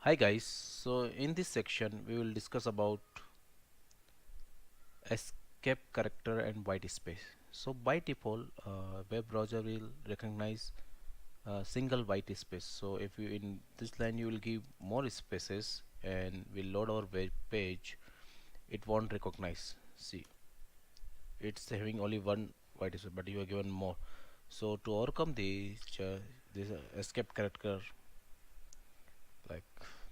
Hi guys, so in this section we will discuss about escape character and white space. So by default, web browser will recognize a single white space. So if you in this line you will give more spaces and will load our web page, it won't recognize. See, it's having only one white space, but you are given more. So to overcome this escape character, like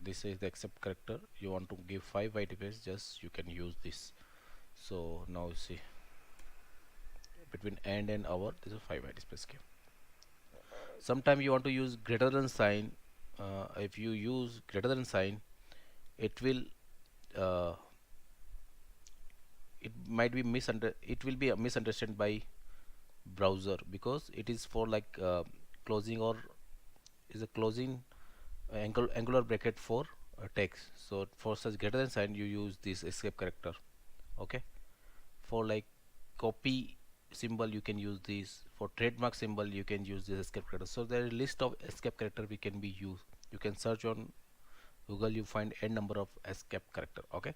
this is the accept character, you want to give 5 white spaces, just you can use this. So now see, between and our, this is 5 space key. Sometime you want to use greater than sign. If you use greater than sign, it will uh, it will be a misunderstood by browser, because it is for like closing, or is a closing angular bracket for text. So for such greater than sign you use this escape character. Okay, for like copy symbol you can use this, for trademark symbol you can use this escape character. So there is a list of escape character we can be used. You can search on Google, you find n number of escape character. Okay,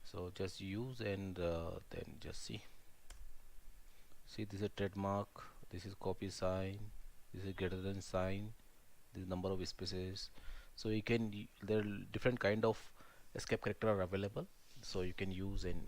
so just use and then just see this is trademark, this is copy sign, this is greater than sign, this number of spaces. So you can there are different kind of escape character are available, so you can use and